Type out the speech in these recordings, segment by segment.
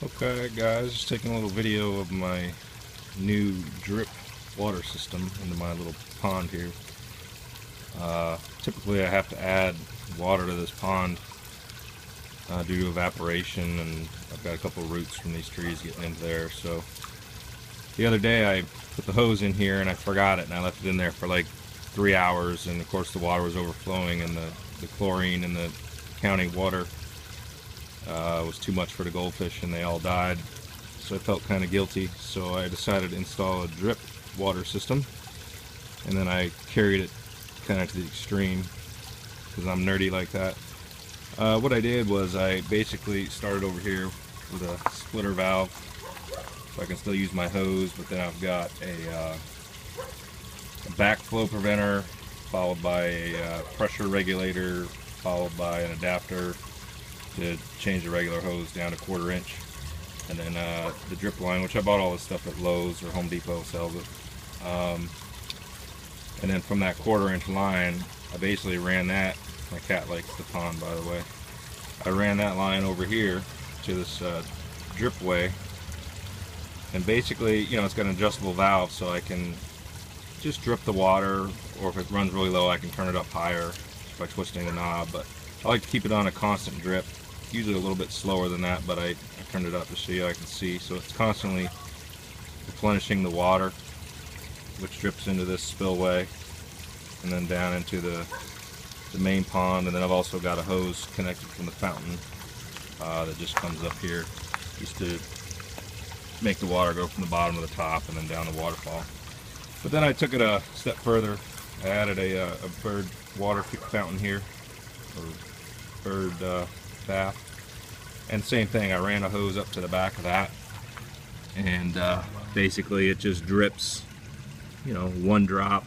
Okay guys, just taking a little video of my new drip water system into my little pond here. Typically I have to add water to this pond due to evaporation, and I've got a couple roots from these trees getting into there. So the other day I put the hose in here and I forgot it, and I left it in there for like 3 hours, and of course the water was overflowing, and the chlorine in the county water was too much for the goldfish and they all died. So I felt kind of guilty, so I decided to install a drip water system, and then I carried it kind of to the extreme because I'm nerdy like that. What I did was I basically started over here with a splitter valve so I can still use my hose, but then I've got a backflow preventer, followed by a pressure regulator, followed by an adapter to change the regular hose down to 1/4 inch, and then the drip line, which I bought all this stuff at Lowe's or Home Depot sells it. And then from that 1/4 inch line, I basically ran that. My cat likes the pond, by the way. I ran that line over here to this drip way, and basically, you know, it's got an adjustable valve, so I can just drip the water, or if it runs really low, I can turn it up higher by twisting the knob. But I like to keep it on a constant drip, usually a little bit slower than that, but I turned it up to so I can see. So it's constantly replenishing the water, which drips into this spillway and then down into the main pond. And then I've also got a hose connected from the fountain that just comes up here just to make the water go from the bottom to the top and then down the waterfall. But then I took it a step further. I added a bird water fountain here, or bird bath, and same thing, I ran a hose up to the back of that, and basically it just drips, you know, 1 drop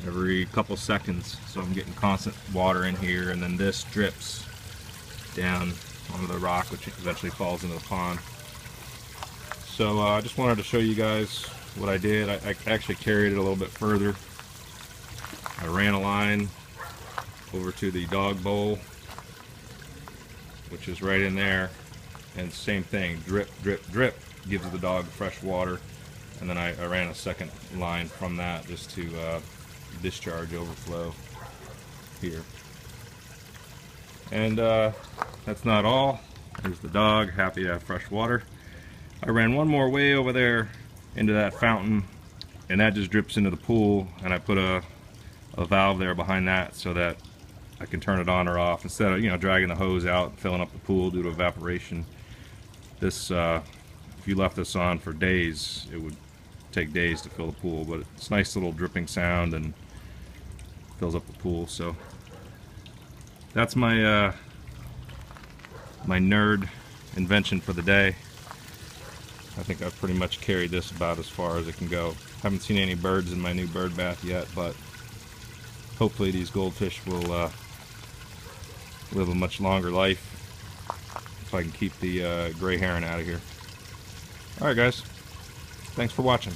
every couple seconds, so I'm getting constant water in here, and then this drips down onto the rock, which eventually falls into the pond. So I just wanted to show you guys what I did. I actually carried it a little bit further. I ran a line over to the dog bowl, which is right in there, and same thing, drip, drip, drip, gives the dog fresh water. And then I ran a second line from that just to discharge overflow here. And that's not all. There's the dog, happy to have fresh water. I ran one more way over there into that fountain, and that just drips into the pool, and I put a valve there behind that so that I can turn it on or off instead of, you know, dragging the hose out and filling up the pool due to evaporation. This if you left this on for days, it would take days to fill the pool, but it's a nice little dripping sound and fills up the pool. So that's my my nerd invention for the day. I think I've pretty much carried this about as far as it can go. Haven't seen any birds in my new bird bath yet, but hopefully these goldfish will live a much longer life if I can keep the gray heron out of here. Alright guys, thanks for watching.